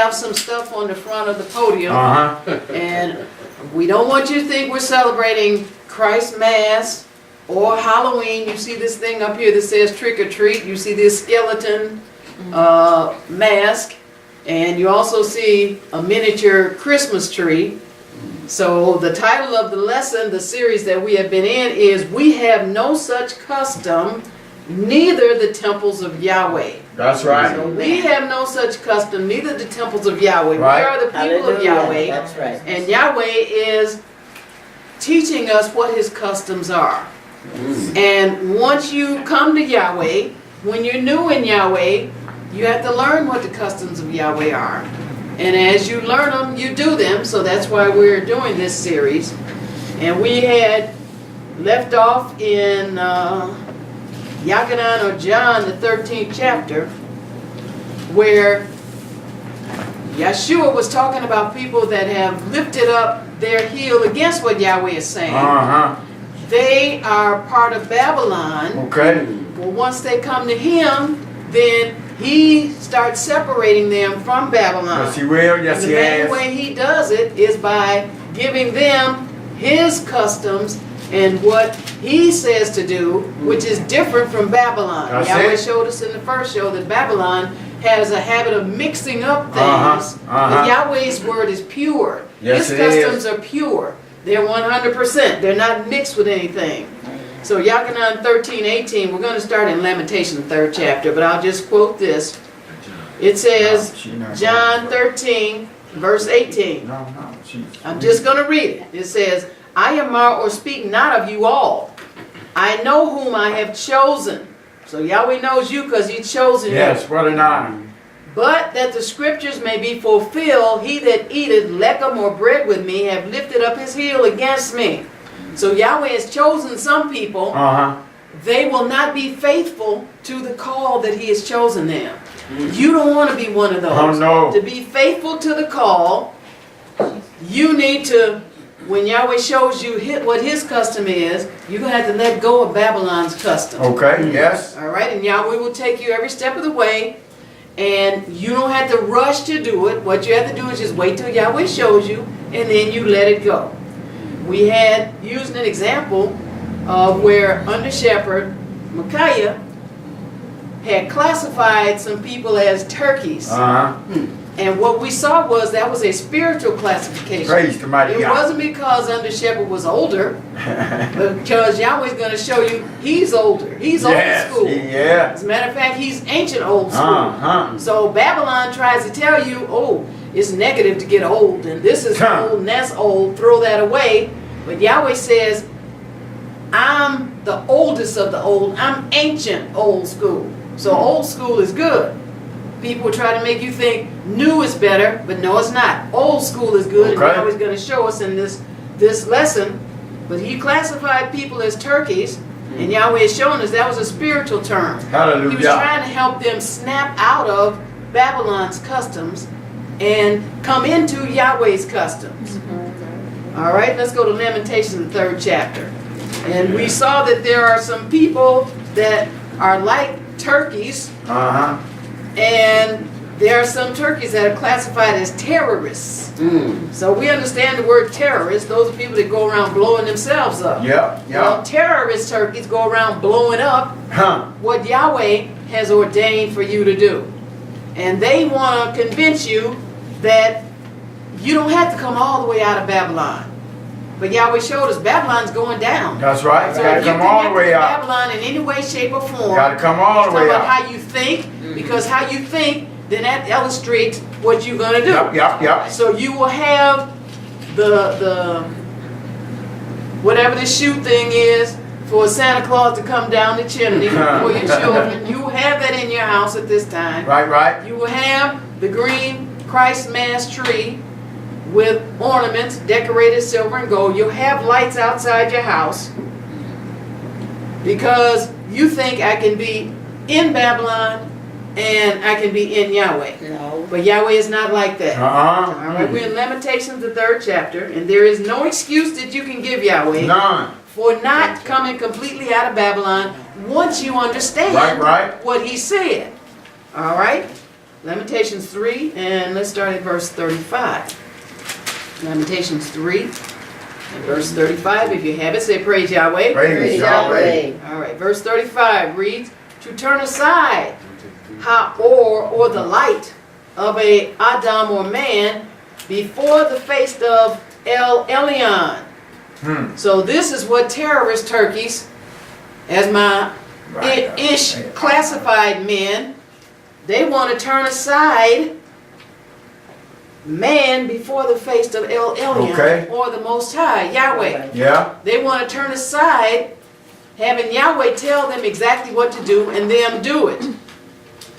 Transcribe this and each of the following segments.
have some stuff on the front of the podium. And we don't want you to think we're celebrating Christ Mass or Halloween. You see this thing up here that says trick or treat. You see this skeleton mask. And you also see a miniature Christmas tree. So the title of the lesson, the series that we have been in, is We Have No Such Custom, Neither the Temples of Yahweh. That's right. So we have no such custom, neither the temples of Yahweh. Right. We are the people of Yahweh. That's right. And Yahweh is teaching us what his customs are. And once you come to Yahweh, when you're new in Yahweh, you have to learn what the customs of Yahweh are. And as you learn them, you do them. So that's why we're doing this series. And we had left off in Yachanan or John, the 13th chapter, where Yahshua was talking about people that have lifted up their heel against what Yahweh is saying. They are part of Babylon. Okay. Well, once they come to him, then he starts separating them from Babylon. Yes, he will. Yes, and he the main has. way he does it is by giving them his customs and what he says to do, which is different from Babylon. That's Yahweh it. showed us in the first show that Babylon has a habit of mixing up things. But Yahweh's word is pure. Yes, his it is. customs are pure. They're 100%. They're not mixed with anything. So Yachanan 13:18, we're going to start in Lamentation, 3rd chapter, but I'll just quote this. It says, John 13, verse 18. I'm just going to read it. It says, I am or speak not of you all. I know whom I have chosen. So Yahweh knows you because he's chosen you. Yes, what an honor. But that the scriptures may be fulfilled, he that eateth lecum or bread with me have lifted up his heel against me. So Yahweh has chosen some people. They will not be faithful to the call that he has chosen them. You don't want to be one of those. Oh, no. To be faithful to the call, you need to, when Yahweh shows you what his custom is, you're going to have to let go of Babylon's custom. Okay, yes. All right, and Yahweh will take you every step of the way, and you don't have to rush to do it. What you have to do is just wait till Yahweh shows you, and then you let it go. We had used an example of where under shepherd Micaiah had classified some people as turkeys. And what we saw was that was a spiritual classification. Praise the mighty It God. wasn't because under shepherd was older, but because Yahweh's going to show you he's older. He's old school. Yeah. As a matter of fact, he's ancient old school. So Babylon tries to tell you, oh, it's negative to get old, and this is old, and that's old, throw that away. But Yahweh says, I'm the oldest of the old. I'm ancient old school. So old school is good. People try to make you think new is better, but no, it's not. Old school is good, and Yahweh's going to show us in this lesson. But he classified people as turkeys, and Yahweh is showing us that was a spiritual term. Hallelujah. He was trying to help them snap out of Babylon's customs and come into Yahweh's customs. All right, let's go to Lamentations, the 3rd chapter. And we saw that there are some people that are like turkeys, and there are some turkeys that are classified as terrorists. So we understand the word terrorist. Those are people that go around blowing themselves up. Well, terrorist turkeys go around blowing up what Yahweh has ordained for you to do. And they want to convince you that you don't have to come all the way out of Babylon. But Yahweh showed us Babylon's going down. That's right. So You gotta if you come all the way connect to out. Babylon in any way, shape, or form, You gotta come all the way it's talking about out. how you think, because how you think, then that illustrates what you're going to do. Yep. So you will have the whatever the shoe thing is for Santa Claus to come down the chimney for your children. You will have that in your house at this time. Right. You will have the green Christ Mass tree with ornaments, decorated silver and gold. You'll have lights outside your house because you think I can be in Babylon and I can be in Yahweh. No. But Yahweh is not like that. All right, we're in Lamentations, the 3rd chapter, and there is no excuse that you can give Yahweh None. for not coming completely out of Babylon once you understand Right. what he said. All right? Lamentations 3, and let's start at verse 35. Lamentations 3 and verse 35. If you have it, say praise Yahweh. Praise Yahweh. All right, verse 35 reads, to turn aside or the light of a Adam or man before the face of El Elyon. So this is what terrorist turkeys, as my Ish classified men, they want to turn aside man before the face of El Elyon, or the Most High, Yahweh. Yeah. They want to turn aside, having Yahweh tell them exactly what to do and them do it.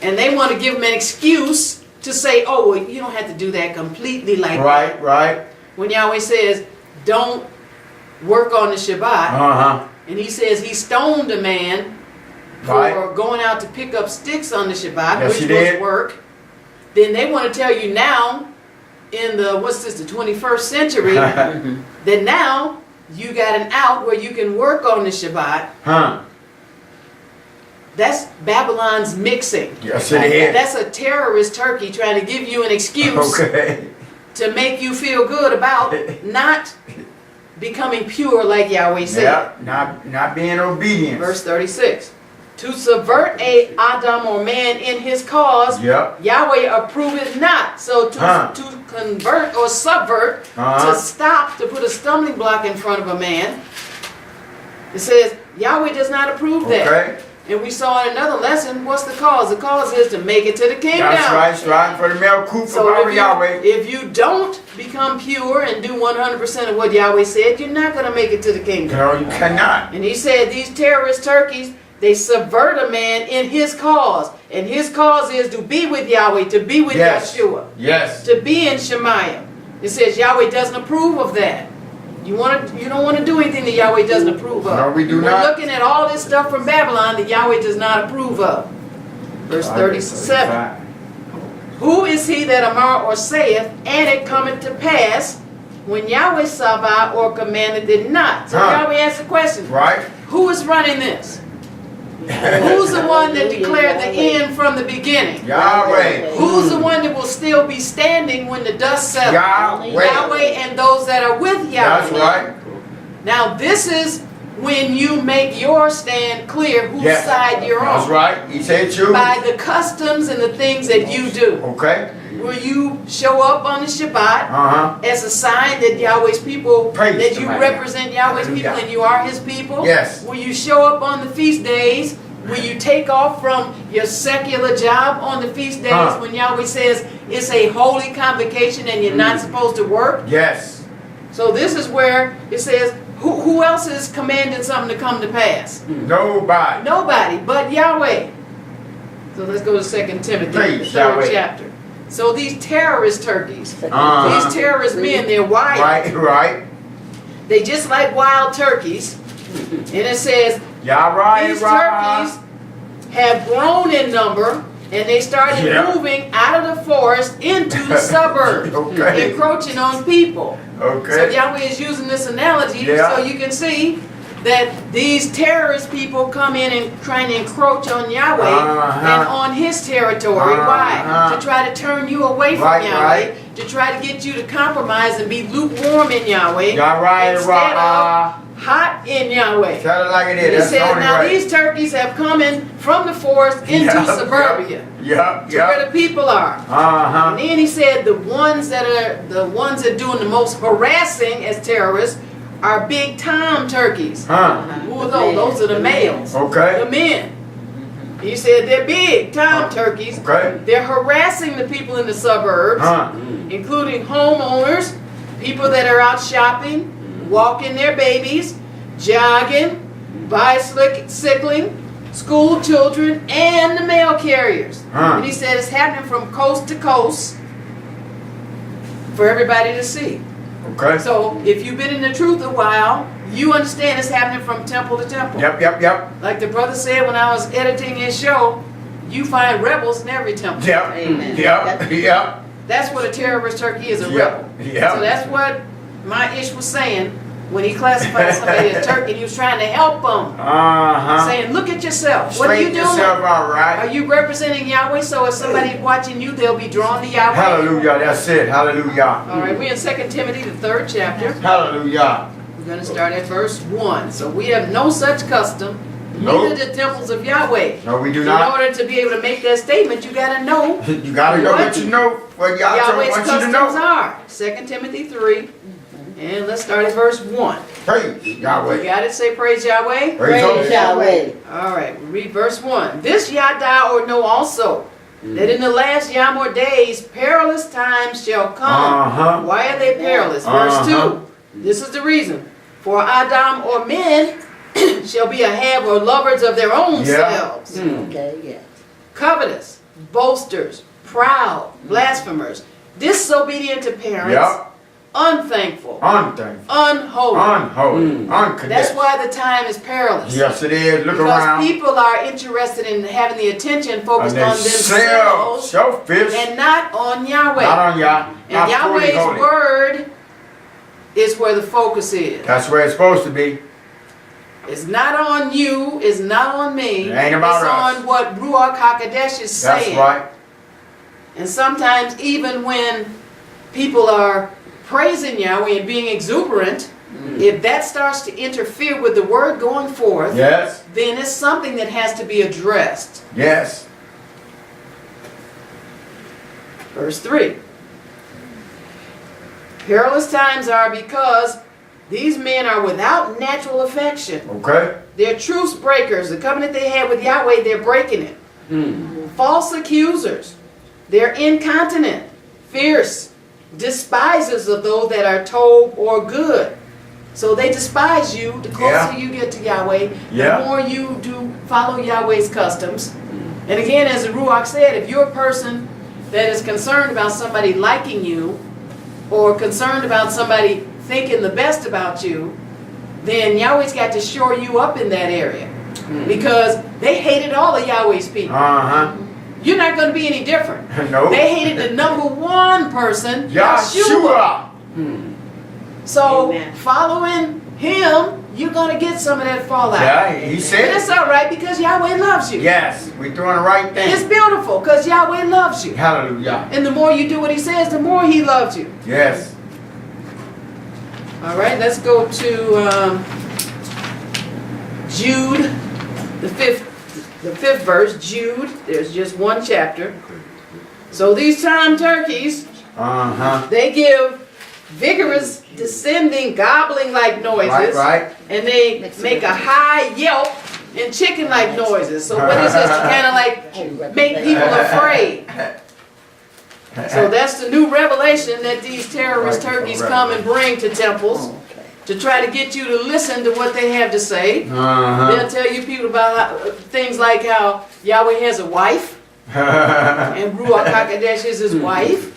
And they want to give them an excuse to say, oh, well, you don't have to do that completely like that. Right. When Yahweh says, don't work on the Shabbat, and he says he stoned a man for going out to pick up sticks on the Shabbat, which was work, then they want to tell you now, in the, the 21st century, that now you got an out where you can work on the Shabbat. That's Babylon's mixing. Yes, it is. That's a terrorist turkey trying to give you an excuse to make you feel good about not becoming pure like Yahweh said. Yeah, not being obedient. Verse 36. To subvert a Adam or man in his cause, Yahweh approveth not. So to convert or subvert, to stop, to put a stumbling block in front of a man, it says Yahweh does not approve that. And we saw in another lesson, what's the cause? The cause is to make it to the kingdom. That's right, striving for the male coup for Yahweh. If you don't become pure and do 100% of what Yahweh said, you're not going to make it to the kingdom. No, you cannot. And he said these terrorist turkeys, they subvert a man in his cause. And his cause is to be with Yahweh, to be with Yahshua. Yes. To be in Shemaiah. It says Yahweh doesn't approve of that. You don't want to do anything that Yahweh doesn't approve of. No, we do not. We're looking at all this stuff from Babylon that Yahweh does not approve of. Verse 37. Who is he that amar or saith, and it cometh to pass, when Yahweh Sabbath or commanded it not? So Yahweh asks the question. Who is running this? Who's the one that declared the end from the beginning? Yahweh. Who's the one that will still be standing when the dust settles? Yahweh and those that are with Yahweh. That's right. Now this is when you make your stand clear whose side you're on. That's right. He said choose. By the customs and the things that you do. Will you show up on the Shabbat as a sign that Yahweh's people, that you represent Yahweh's people and you are his people? Yes. Will you show up on the feast days? Will you take off from your secular job on the feast days when Yahweh says it's a holy convocation and you're not supposed to work? Yes. So this is where it says, who else is commanding something to come to pass? Nobody. Nobody but Yahweh. So let's go to 2 Timothy, the 3rd chapter. So these terrorist turkeys, these terrorist men, they're wild. Right. They just like wild turkeys. And it says, these turkeys have grown in number, and they started moving out of the forest into the suburbs, encroaching on people. So Yahweh is using this analogy so you can see that these terrorist people come in and trying to encroach on Yahweh and on his territory. Why? To try to turn you away from Yahweh, to try to get you to compromise and be lukewarm in Yahweh instead of hot in Yahweh. Tell it like it is. He said, now these turkeys have come in from the forest into suburbia, to where the people are. And then he said the ones that are doing the most harassing as terrorists are big tom turkeys. Who are those? Those are the males. The men. He said they're big tom turkeys. They're harassing the people in the suburbs, including homeowners, people that are out shopping, walking their babies, jogging, bicycling, school children, and the mail carriers. And he said it's happening from coast to coast for everybody to see. So if you've been in the truth a while, you understand it's happening from temple to temple. Like the brother said when I was editing his show, you find rebels in every temple. Amen. That's what a terrorist turkey is, a rebel. So that's what my Ish was saying. when he classified somebody as turkey, he was trying to help them. Saying, look at yourself. What are you doing? yourself out, right? Are you representing Yahweh? So if somebody's watching you, they'll be drawn to Yahweh. Hallelujah. That's it. Hallelujah. All right, we're in 2 Timothy, the 3rd chapter. Hallelujah. We're going to start at verse 1. So we have no such custom, Nope. neither the temples of Yahweh. No, we do In not. order to be able to make that statement, you got to know You gotta know what you know. What y'all Yahweh's want you to customs know. are. 2 Timothy 3. And let's start at verse 1. Praise You Yahweh. got it? Say praise Yahweh. Praise Yahweh. All right, we read verse 1. This Yada or know also, that in the last Yom or days perilous times shall come. Why are they perilous? Verse 2. This is the reason. For Adam or men shall be a have or lovers of their own selves. Okay, yes. Covetous, boasters, proud, blasphemers, disobedient to parents, Yep. unthankful, Unthankful. unholy. Unholy. That's Unconnected. why the time is perilous. Yes, it is. Look Because around. people are interested in having the attention On focused on themselves Selfish. and not on Yahweh. Not on Yah. And Not fully Yahweh's holy. word is where the focus is. That's where it's supposed to be. It's not on you, it's not on me. It ain't about it's us. on what Ruach HaKodesh is That's saying. right. And sometimes even when people are praising Yahweh and being exuberant, if that starts to interfere with the word going forth, Yes. then it's something that has to be addressed. Yes. Verse 3. Perilous times are because these men are without natural affection. Okay. They're truce breakers. The covenant they had with Yahweh, they're breaking it. False accusers. They're incontinent, fierce, despisers of those that are told or good. So they despise you. The closer you get to Yahweh, the more you do follow Yahweh's customs. And again, as the Ruach said, if you're a person that is concerned about somebody liking you, or concerned about somebody thinking the best about you, then Yahweh's got to shore you up in that area. Because they hated all of Yahweh's people. You're not going to be any different. No. They hated the number one person, Yahshua. Yahshua. So Amen. following him, you're going to get some of that fallout. Yeah, he And said. it's all right because Yahweh loves you. Yes, we're doing the right It's thing. beautiful because Yahweh loves you. Hallelujah. And the more you do what he says, the more he loves you. Yes. All right, let's go to Jude, the fifth verse. Jude, there's just one chapter. So these time turkeys, they give vigorous, descending, gobbling like noises. Right. And they make a high yelp and chicken like noises. So what is this? To kind of like make people afraid. So that's the new revelation that these terrorist turkeys come and bring to temples to try to get you to listen to what they have to say. They'll tell you people about things like how Yahweh has a wife and Ruach HaKodesh is his wife.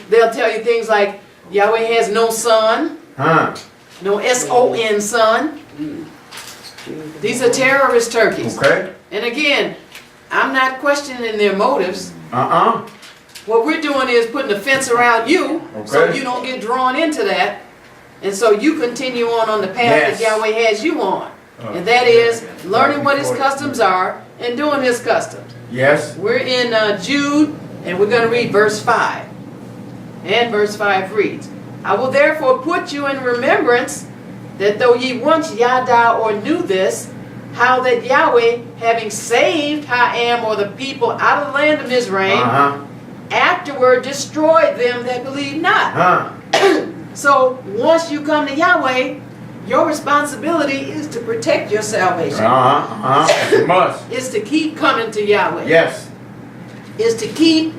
They'll tell you things like Yahweh has no son, no S-O-N son. These are terrorist turkeys. Okay. And again, I'm not questioning their motives. Uh-uh. What we're doing is putting a fence around you so Okay. you don't get drawn into that. And so you continue on the path that Yahweh has you on. And that is learning what his customs are and doing his customs. Yes. We're in Jude, and we're going to read verse 5. And verse 5 reads, I will therefore put you in remembrance that though ye once yada or knew this, how that Yahweh, having saved Ham or the people out of the land of Mizraim, afterward destroyed them that believe not. So once you come to Yahweh, your responsibility is to protect your salvation. You must. Is to keep coming to Yahweh. Yes. Is to keep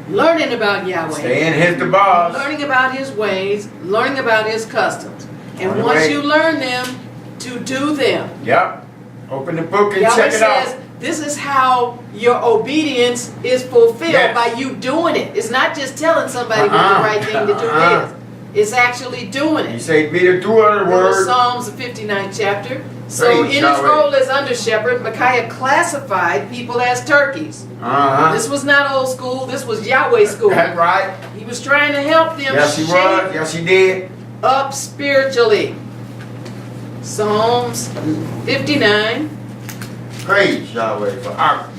learning about Yahweh. Stay in his the boss. Learning about his ways, learning about his customs. And once you learn them, to do them. Yep. Open the book and Yahweh check it says, out. this is how your obedience is fulfilled by you doing it. It's not just telling somebody what the right thing to do is. It's actually doing He it. said, be the doer of the Go to word. Psalms, the 59th chapter. So Praise in his Yahweh. role as under shepherd, Micaiah classified people as turkeys. This was not old school. This was Yahweh school. That's right. He was trying to help them Yes, he was. Yes, he did. up spiritually. Psalms 59. Praise Yahweh for our.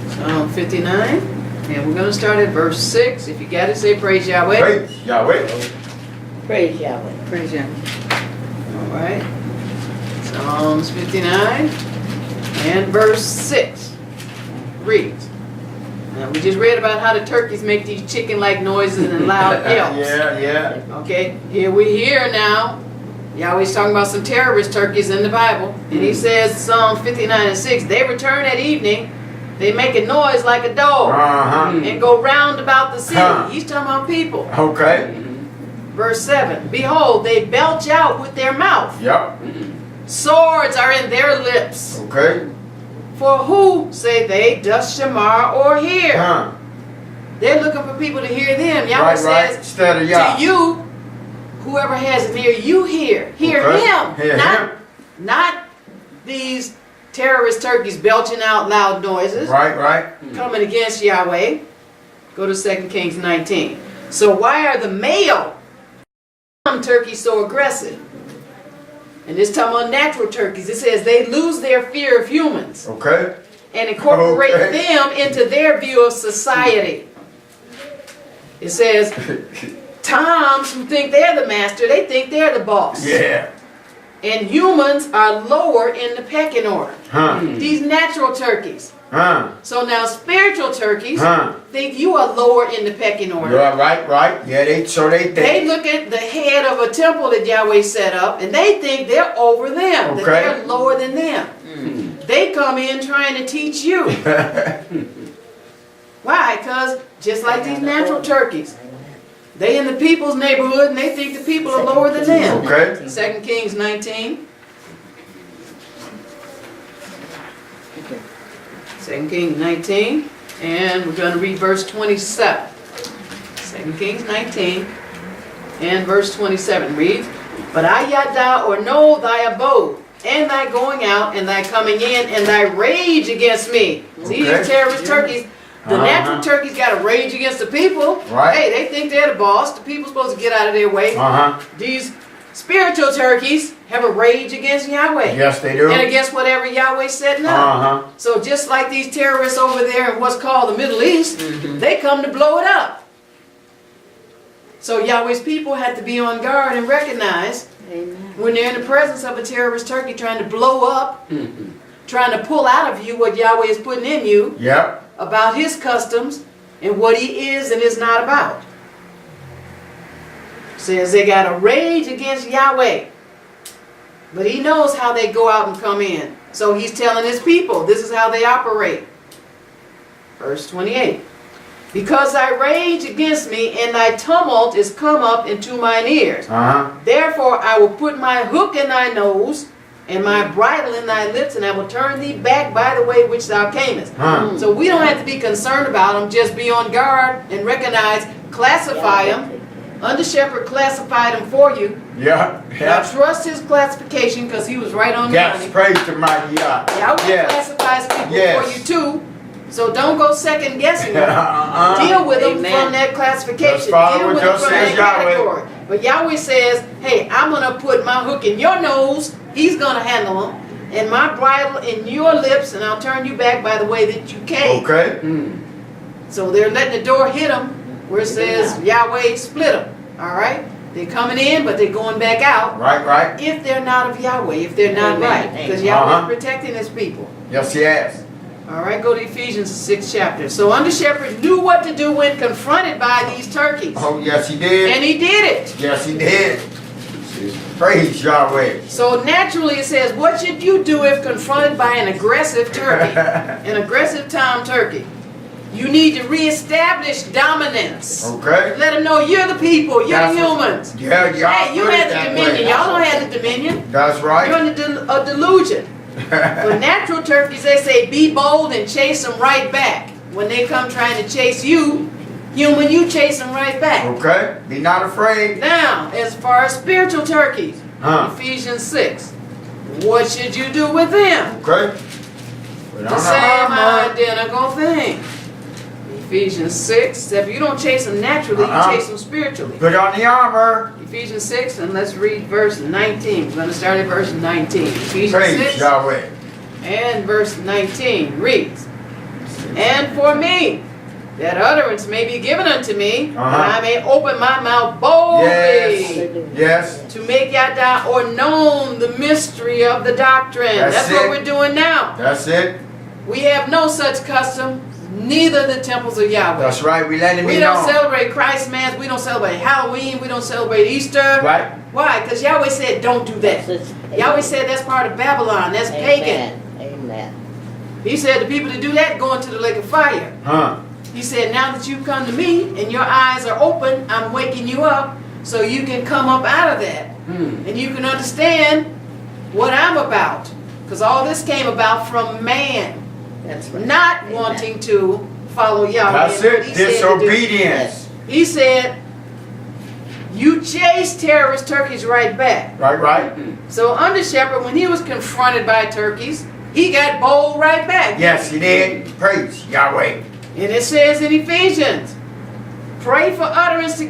Psalm 59. And we're going to start at verse 6. If you got it, say praise Yahweh. Praise Yahweh. Praise Yahweh. Praise Yahweh. All right. Psalms 59 and verse 6 reads. Now, we just read about how the turkeys make these chicken-like noises and loud yelps. Yeah. Okay, here we hear now. Yahweh's talking about some terrorist turkeys in the Bible. And he says, Psalm 59 and 6, they return at evening, they make a noise like a dog and go round about the city. He's talking about people. Okay. Verse 7, behold, they belch out with their mouth. Yep. Swords are in their lips. Okay. For who, say they, doth shamar or hear? They're looking for people to hear them. Yahweh says, Instead of Yah. to you, whoever has an ear, you hear. Hear him. Hear not, him. not these terrorist turkeys belching out loud noises. Right. Coming against Yahweh. Go to 2 Kings 19. So why are the male turkeys so aggressive? And this time on natural turkeys, it says they lose their fear of humans Okay. and incorporate them into their view of society. It says toms who think they're the master, they think they're the boss. Yeah. And humans are lower in the pecking order. These natural turkeys. So now spiritual turkeys think you are lower in the pecking order. You're right. Yeah, they think. They look at the head of a temple that Yahweh set up and they think they're over them, that they're lower than them. They come in trying to teach you. Why? Because just like these natural turkeys, they in the people's neighborhood and they think the people are lower than them. Okay. 2 Kings 19. 2 Kings 19, and we're going to read verse 27. 2 Kings 19 and verse 27 reads, but I yada or know thy abode, and thy going out, and thy coming in, and thy rage against me. See, these terrorist turkeys, the natural turkeys got a rage against the people. Right. Hey, they think they're the boss. The people's supposed to get out of their way. These spiritual turkeys have a rage against Yahweh. Yes, they do. And against whatever Yahweh's setting up. So just like these terrorists over there in what's called the Middle East, they come to blow it up. So Yahweh's people have to be on guard and recognize when they're in the presence of a terrorist turkey trying to blow up, trying to pull out of you what Yahweh is putting in you about his customs and what he is and is not about. Says they got a rage against Yahweh. But he knows how they go out and come in. So he's telling his people, this is how they operate. Verse 28. Because thy rage against me and thy tumult is come up into mine ears. Therefore I will put my hook in thy nose and my bridle in thy lips, and I will turn thee back by the way which thou camest. So we don't have to be concerned about them. Just be on guard and recognize, classify them. Under Shepherd classified him for you. Now trust his classification because he was right on the money. Yes, praise the mighty Yah. Yahweh classifies people for you too. So don't go second guessing them. Deal with them from that classification. Deal with them from that category. But Yahweh says, hey, I'm going to put my hook in your nose. He's going to handle them. And my bridle in your lips, and I'll turn you back by the way that you came. So they're letting the door hit them where it says Yahweh split them. All right? They're coming in, but they're going back out. If they're not of Yahweh, if they're not right. Because Yahweh is protecting his people. Yes, he has. All right, go to Ephesians 6th chapter. So under Shepherd knew what to do when confronted by these turkeys. Oh, yes, he did. And he did it. Yes, he did. Praise Yahweh. So naturally it says, what should you do if confronted by an aggressive turkey? An aggressive tom turkey. You need to reestablish dominance. Let them know you're the people, you're the humans. Hey, you had the dominion. Y'all don't have the dominion. That's right. You're under a delusion. For natural turkeys, they say, be bold and chase them right back. When they come trying to chase you, human, you chase them right back. Be not afraid. Now, as far as spiritual turkeys, Ephesians 6, what should you do with them? The same identical thing. Ephesians 6. If you don't chase them naturally, you chase them spiritually. Put on the armor. Ephesians 6, and let's read verse 19. We're going to start at verse 19. Ephesians Praise 6 Yahweh. and verse 19 reads, "And for me, that utterance may be given unto me, that I may open my mouth boldly Yes. to make Yada or known the mystery of the doctrine." That's what we're doing now. That's it. We have no such custom, neither the temples of Yahweh. That's right. We letting We me don't know. celebrate Christ Mass. We don't celebrate Halloween. We don't celebrate Easter. Right. Why? Because Yahweh said don't do that. Yahweh said that's part of Babylon. That's pagan. Amen. He said the people that do that go into the lake of fire. He said, now that you've come to me and your eyes are open, I'm waking you up so you can come up out of that. And you can understand what I'm about. Because all this came about from man. That's right. Not wanting to follow Yahweh. That's and what it. he said to do. Disobedience. He said, you chase terrorist turkeys right back. Right. So under Shepherd, when he was confronted by turkeys, he got bold right back. Yes, he did. Praise Yahweh. And it says in Ephesians, pray for utterance to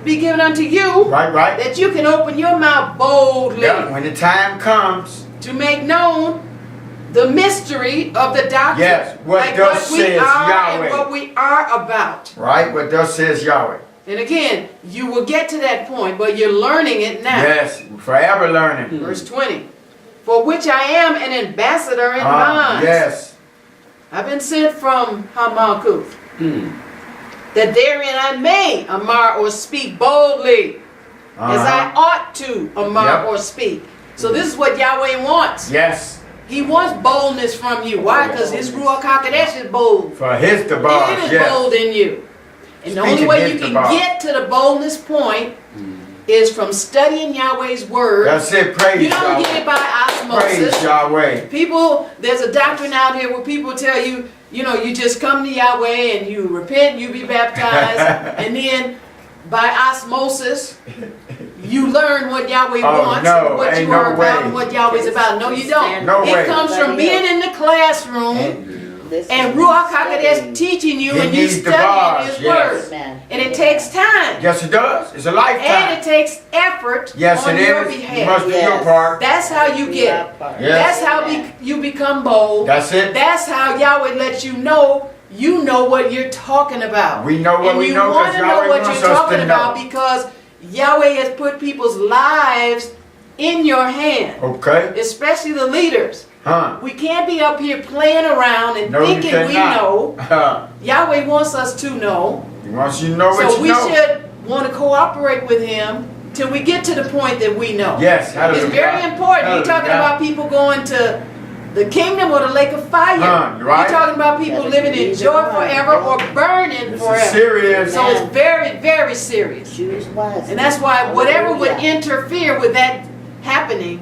be given unto you, Right. that you can open your mouth boldly Yeah, when the time comes. to make known the mystery of the doctrine. Yes, what thus we says are Yahweh. and what we are about. Right, what thus says Yahweh. And again, you will get to that point, but you're learning it now. Yes, forever learning. Verse 20, for which I am an ambassador in bonds. Yes. I've been sent from Hamalkuth, that therein I may amar or speak boldly, as I ought to amar or speak. So this is what Yahweh wants. Yes. He wants boldness from you. Why? Because his Ruach HaKodesh is bold. For his the boss, It is yes. bold in you. And the only Speaking way his you the can boss. get to the boldness point is from studying Yahweh's word. That's it, praise You don't Yahweh. get it by osmosis. Praise Yahweh. People, there's a doctrine out here where people tell you, you know, you just come to Yahweh and you repent, you be baptized, and then by osmosis, you learn what Yahweh wants, no, and what ain't you are no about, way. and what Yahweh's about. No, you don't. No way. It comes from being in the classroom and Ruach HaKodesh teaching you, He and you needs the studying bars, His yes. word. And it takes time. Yes, it does. It's a And lifetime. it takes effort Yes, on it your is. You behalf. must do your part. That's how you get it. Yes. That's how you become bold. That's it. That's how Yahweh lets you know what you're talking about. We know what and we you know want because to know Yahweh what wants you're us talking to about know. because Yahweh has put people's lives in your hand, Okay. especially the leaders. We can't be up here playing around and No, you thinking we cannot. know. Yahweh wants us to know. He wants you to know what So you we know. should want to cooperate with Him till we get to the point that we know. Yes, hallelujah. It's very important. You're talking Hallelujah. about people going to the kingdom or the lake of fire. You're right. You're talking about people living in joy forever or burning This forever. is serious. So it's very, very serious. Choose wisely. And that's why whatever would Hallelujah. interfere with that happening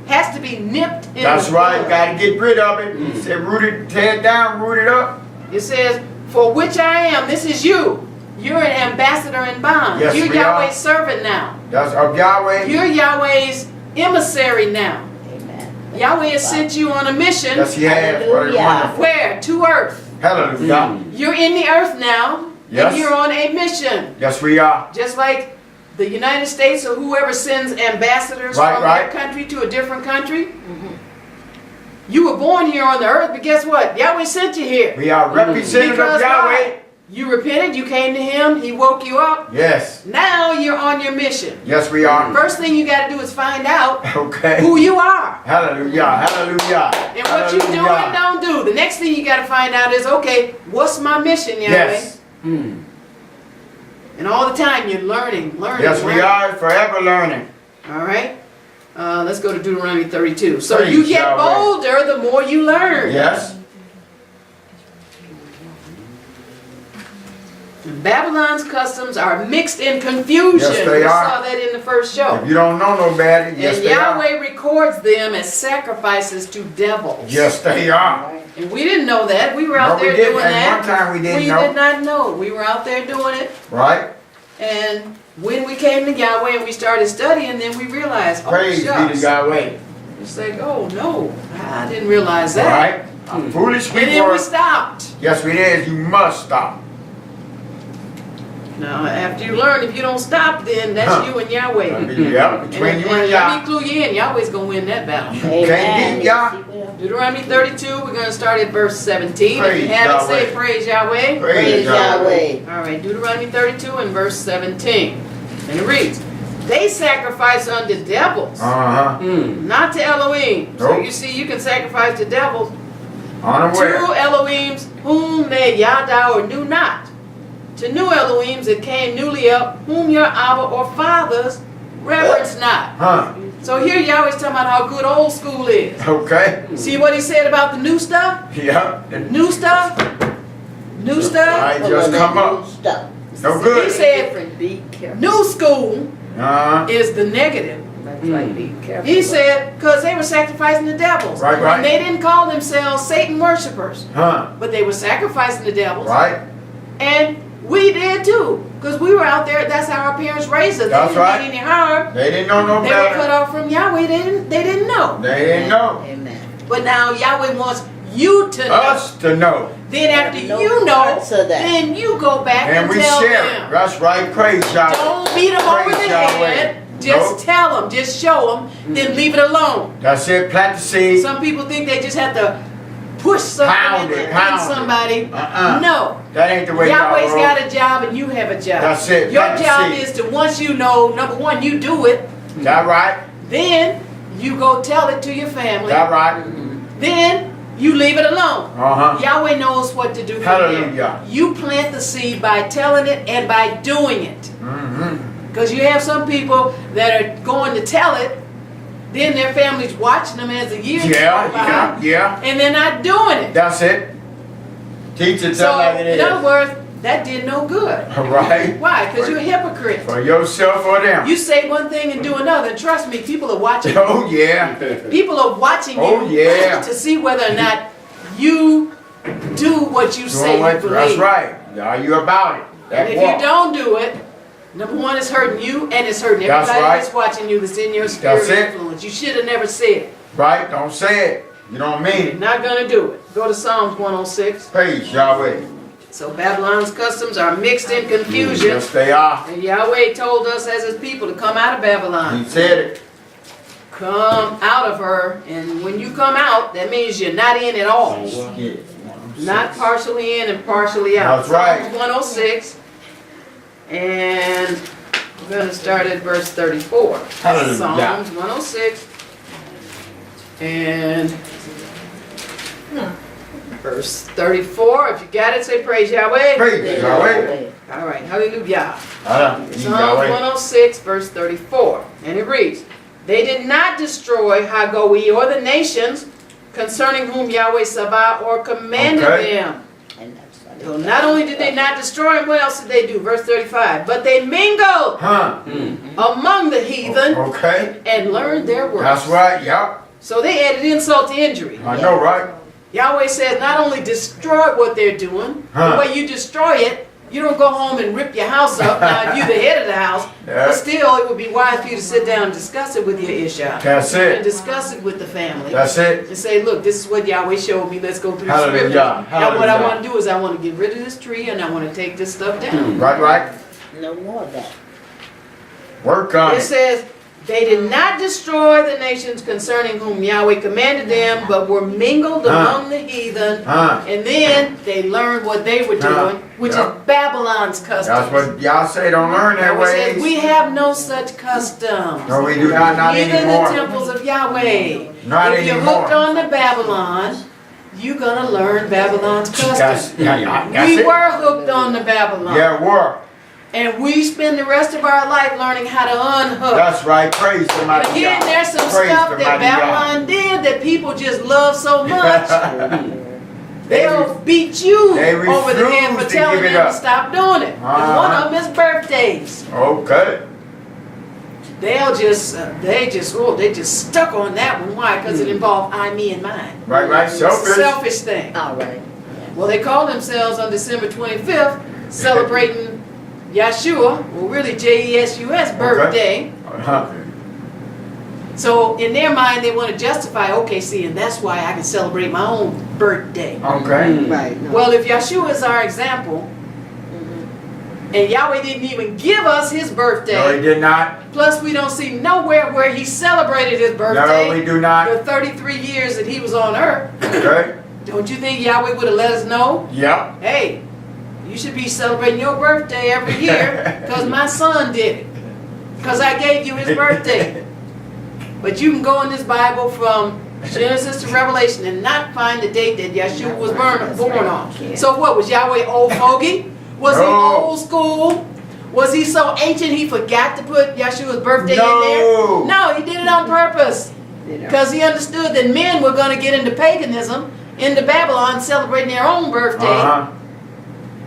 has to be nipped in That's the right. bud. Got to get rid of it. He said, root it, tear it down, root it up. It says, for which I am, this is you. You're an ambassador in bonds. Yes, You're we are. Yahweh's servant now. That's of Yahweh. You're Yahweh's emissary now. Amen. Yahweh has sent you on a mission. Yes, he has. What a Hallelujah. wonderful. Where? To earth. Hallelujah. You're in the earth now. Yes. And you're on a mission. Yes, we are. Just like the United States or whoever sends ambassadors from their country to a different country. You were born here on the earth, but guess what? Yahweh sent you here. We are representative of Because Yahweh. why? You repented, you came to Him, He woke you up. Yes. Now you're on your mission. Yes, we are. First thing you got to do is find out Okay. who you are. Hallelujah. Hallelujah. And what you do and don't do. The next thing you got to find out is, okay, what's my mission, Yahweh? Yes. And all the time you're learning. Yes, we learning. are forever learning. All right? Let's go to Deuteronomy 32. So Praise you get Yahweh. bolder the more you learn. Yes. And Babylon's customs are mixed in confusion. Yes, they we are. saw that in the first show. If you don't know no better, yes, And they are. Yahweh records them as sacrifices to devils. Yes, they are. And we didn't know that. We were out No, we there didn't. doing At that. one time we didn't know. We did not know. We were out there doing it. Right? And when we came to Yahweh and we started studying, then we realized, Praise be to shucks. Yahweh. It's like, oh no, I didn't realize that. Right? Foolish And then we people. stopped. Yes, we did. You must stop. Now, after you learn, if you don't stop, then that's you and Yahweh. Yeah, between you and let me Yah. include you in. Yahweh's going to win that battle. Can't beat Yah. Deuteronomy 32, we're going to start at verse 17. If Praise you haven't, say Yahweh. praise Yahweh. Praise Yahweh. All right, Deuteronomy 32 and verse 17. And it reads, they sacrifice unto devils, not to Elohim. So Nope. you see, you can sacrifice to devils. Unaware. To Elohims whom they yada or knew not. To new Elohims that came newly up, whom your Abba or fathers reverence not. Huh. So here Yahweh's talking about how good old school is. Okay. See what he said about the new stuff? Yeah. New stuff? New stuff? I just come up. Stuff. No He good. said Be careful. new school is the negative. That's right, be careful. He said because they were sacrificing the devils. Right, right. And they didn't call themselves Satan worshipers, Huh. but they were sacrificing the devils. Right. And we did too, because we were out there. That's how our parents raised us. That's they didn't right. get any harm. They didn't know no They were cut better. off from Yahweh. They didn't know. They didn't know. Amen. But now Yahweh wants you to know. Us to know. Then after No you know, parts of that. then you go back And and we tell share it. them. That's right. Praise Yahweh. Don't beat them over the Praise Yahweh. head. Just Nope. tell them. Just show them. Then leave it alone. That's it. Plant the seed. Some people think they just have to push something Pound it, in pound it. somebody. Uh-uh. No. That ain't the way Yahweh's y'all got roll. a job and you have a job. That's it. Your Plant the job seed. is to, once you know, number one, you do it. That right. Then you go tell it to your family. That right. Then you leave it alone. Uh-huh. Yahweh knows what to do for Hallelujah. you. You plant the seed by telling it and by doing it. Mm-hmm. Because you have some people that are going to tell it, then their family's watching them as the years go by, Yeah. and they're not doing it. That's it. Teach it So, like it is. in other words, that did no good. All right. Why? Because you're a hypocrite. For yourself or them. You say one thing and do another. And trust me, people are watching. Oh yeah. People are watching Oh, you yeah. to see whether or not you do what you say you believe. That's right. Are you about it? And That if walk. you don't do it, number one, it's hurting you and it's hurting That's everybody right. that's watching you that's in your sphere That's of it. influence. You should have never said it. Right? Don't say it. You don't mean You're it. not going to do it. Go to Psalms 106. Praise Yahweh. So Babylon's customs are mixed in confusion. Yes, they are. And Yahweh told us as his people to come out of Babylon. He said it. Come out of her. And when you come out, that means you're not in at all. Yeah. Not partially in and partially out. That's right. Psalms 106. And we're going to start at verse 34. Hallelujah. Psalms 106. And verse 34. If you got it, say praise Yahweh. Praise Yahweh. All right. Hallelujah. Psalms Psalms 106, verse 34. And it reads, they did not destroy Hagoi or the nations concerning whom Yahweh SABBATH or commanded Okay. them. And that's what So not only did they not destroy them, what else did they do? Verse 35. But they mingled Huh. among the heathen Okay. and learned their works. That's right. Yep. So they added insult to injury. I know, right? Yahweh says not only destroy what they're doing, Huh. the way you destroy it, you don't go home and rip your house up. Now, if you're the head of the house, Yeah. but still, it would be wise for you to sit down and discuss it with your Ishshah. That's And it. discuss it with the family. That's it. And say, look, this is what Yahweh showed me. Let's go through the Hallelujah. scripture. Now, what I Hallelujah. want to do is I want to get rid of this tree and I want to take this stuff down. Right, right. no more of that. Work on It it. says, they did not destroy the nations concerning whom Yahweh commanded them, but were mingled Huh. among the heathen. Huh. And then they learned what they were Huh. doing, which Yeah. is Babylon's customs. That's what y'all say. Don't learn their Yahweh says, ways. we have no such customs. No, we do not. Not Neither anymore. the temples of Yahweh. Not If you're anymore. hooked on to Babylon, you're going to learn Babylon's customs. That's, that's We it. were hooked on to Babylon. Yeah, work. And we spend the rest of our life learning how to unhook. That's right. Praise the And mighty again, God. there's some Praise stuff the that mighty God. Babylon did that people just love so much. They They'll beat you they over the head for refuse to telling give it them to up. stop doing it. And one of them is birthdays. Okay. They'll just, they just stuck on that one. Why? Because it involved I, me, and mine. Right, right. Selfish. Selfish thing. All right. Well, they call themselves on December 25th celebrating Yahshua, well really J-E-S-U-S birthday. Uh-huh. So in their mind they want to justify, okay, see, and that's why I can celebrate my own birthday. Okay. Right. No. Well, if Yahshua is our example, And Yahweh didn't even give us his birthday. No, he did not. Plus, we don't see nowhere where he celebrated his birthday. No, we do not. The 33 years that he was on earth. Okay. Don't you think Yahweh would have let us know? Yep. Hey, you should be celebrating your birthday every year because my son did it. Because I gave you his birthday. But you can go in this Bible from Genesis to Revelation and not find the date that Yahshua was born on. So what, was Yahweh old fogey? Was he old school? Was he so ancient he forgot to put Yahshua's birthday in there? No, he did it on purpose. Because he understood that men were going to get into paganism, into Babylon, celebrating their own birthday.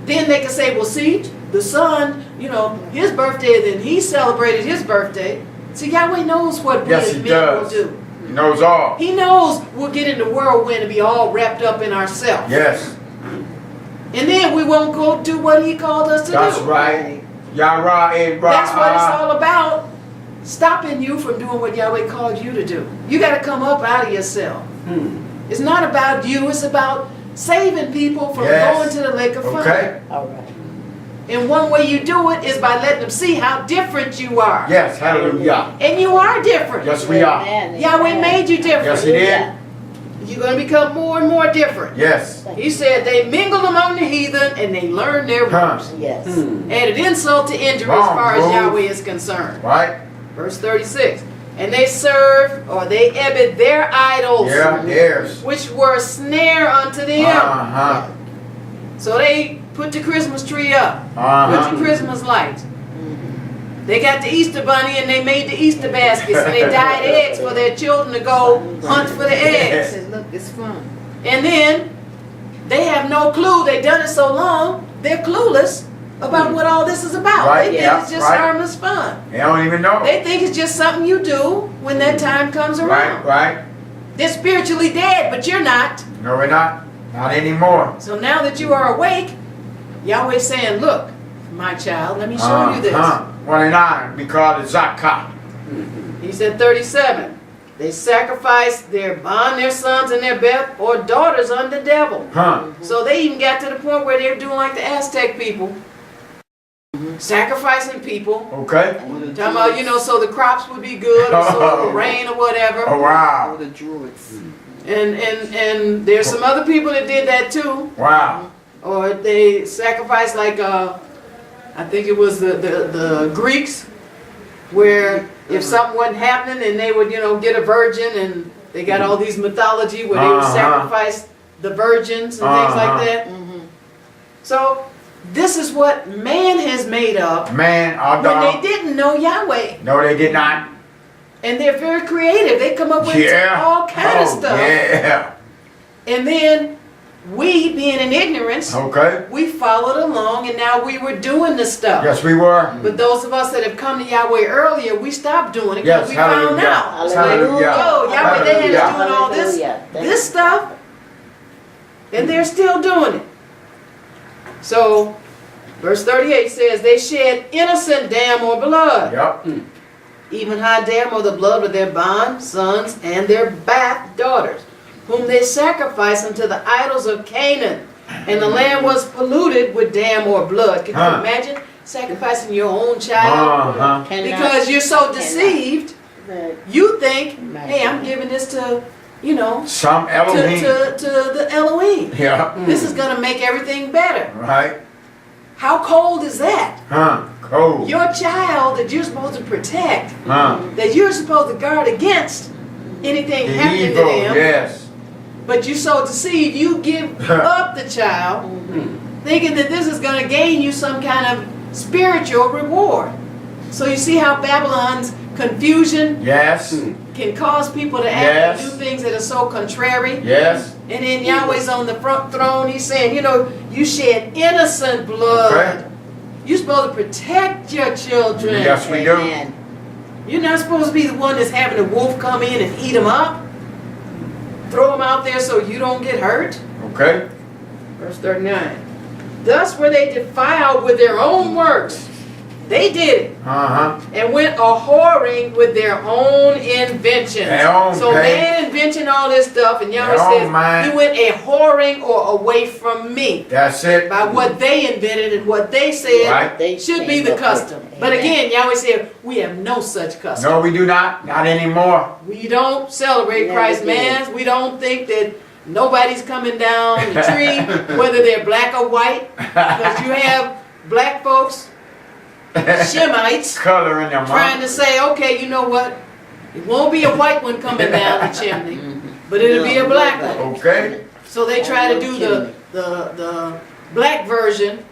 Then they could say, well, see, the son, you know, his birthday, then he celebrated his birthday. See, Yahweh knows what we as men will do. He knows all. He knows we'll get in the whirlwind and be all wrapped up in ourselves. Yes. And then we won't go do what he called us to do. That's right. Yahweh, That's what it's all about. Stopping you from doing what Yahweh called you to do. You got to come up out of yourself. It's not about you. It's about saving people from going to the lake of fire. Okay. All right. And one way you do it is by letting them see how different you are. Yes, hallelujah. And you are different. Yes, we are. Yahweh made you different. Yes, he did. You're going to become more and more different. Yes. He said they mingled among the heathen and they learned their works. Yes. Added insult to injury as far as Yahweh is concerned. Right. Verse 36. And they served, or they ebbed their idols, theirs, which were a snare unto them. So they put the Christmas tree up, put the Christmas lights. They got the Easter bunny and they made the Easter baskets and they dyed eggs for their children to go hunt for the eggs. Look, it's fun. And then they have no clue. They done it so long, they're clueless about what all this is about. Right, They think it's just harmless fun. They don't even know. They think it's just something you do when that time comes around. Right. They're spiritually dead, but you're not. No, we're not. Not anymore. So now that you are awake, Yahweh's saying, look, my child, let me show you this. 29, we call it zakah. He said 37. They sacrificed their sons and their or daughters unto the devil. So they even got to the point where they're doing like the Aztec people. Sacrificing people. Okay. Talking about, you know, so the crops would be good, or so it would rain or whatever. Oh, wow. The druids. And there's some other people that did that too. Wow. Or they sacrificed like, I think it was the Greeks, where if something wasn't happening and they would, you know, get a virgin, and they got all these mythology where they would sacrifice the virgins and things like that. So this is what man has made up when they didn't know Yahweh. No, they did not. And they're very creative. They come up with all kind of stuff. Yeah. And then we, being in ignorance, we followed along, and now we were doing the stuff. Yes, we were. But those of us that have come to Yahweh earlier, we stopped doing it because we found out. Hallelujah. Oh, Yahweh, they had doing all this stuff, and they're still doing it. So, verse 38 says, they shed innocent dam or blood. Yep. Even high dam or the blood of their bond sons and their bath daughters, whom they sacrificed unto the idols of Canaan. And the land was polluted with dam or blood. Can you imagine sacrificing your own child? Because you're so deceived, you think, hey, I'm giving this to, you know, some Elohim. To the Elohim. Yeah. This is going to make everything better. Right. How cold is that? Cold. Your child that you're supposed to protect, that you're supposed to guard against anything happening to them. Yes. But you're so deceived, you give up the child, thinking that this is going to gain you some kind of spiritual reward. So you see how Babylon's confusion can cause people to act and do things that are so contrary. Yes. And then Yahweh's on the front throne. He's saying, you know, you shed innocent blood. You're supposed to protect your children. Yes, we do. You're not supposed to be the one that's having the wolf come in and eat them up. Throw them out there so you don't get hurt. Okay. Verse 39. Thus were they defiled with their own works, They did it. Uh-huh. And went a-whoring with their own inventions. Their own So man inventing all this stuff, and Yahweh says, he went a-whoring or away from me. That's it. By what they invented and what they said Right. should be the custom. But again, Yahweh said, we have no such custom. No, we do not. Not anymore. We don't celebrate Never Christ's did. Mass. We don't think that nobody's coming down the tree, whether they're black or white. Because you have black folks, Shemites, Color in them. trying to say, okay, you know what? It won't be a white one coming down the chimney, but it'll be a black one. Okay. So they try to do the black version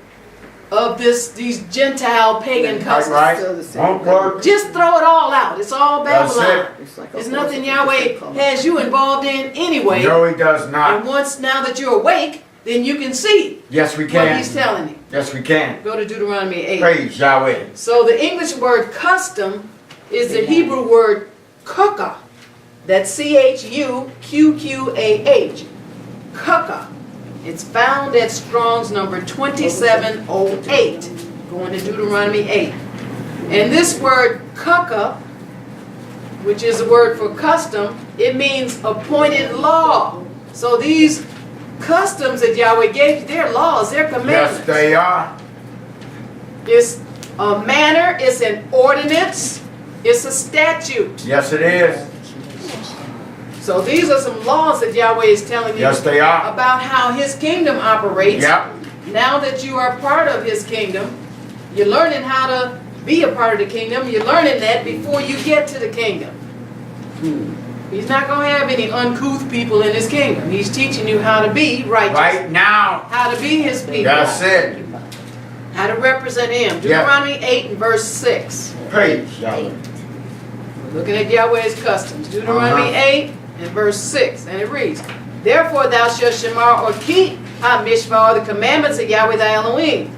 of these Gentile pagan customs. Right. Still the same Won't work. Just throw it all out. It's all That's Babylon. It's like a There's horse nothing with Yahweh different color. has you involved in anyway. No, he does And not. once now that you're awake, then you can see Yes, we what can. he's telling you. Yes, we can. Go to Deuteronomy 8. Praise Yahweh. So the English word custom is the Hebrew word kukah. That's C-H-U-Q-Q-A-H. Kukah. It's found at Strong's number 2708. Going to Deuteronomy 8. And this word kukah, which is a word for custom, it means appointed law. So these customs that Yahweh gave you, they're laws, they're commandments. Yes, they are. It's a manner, it's an ordinance, it's a statute. Yes, it is. So these are some laws that Yahweh is telling you Yes, they are. about how his kingdom operates. Yep. Now that you are part of his kingdom, you're learning how to be a part of the kingdom. You're learning that before you get to the kingdom. He's not going to have any uncouth people in his kingdom. He's teaching you how to be righteous. Right now. How to be his people. That's it. How to represent him. Deuteronomy 8 and verse 6. Praise Yahweh. We're looking at Yahweh's customs. Deuteronomy 8 and verse 6. And it reads, Therefore thou shalt shamar or keep ha-mishpah, or the commandments of Yahweh thy Elohim,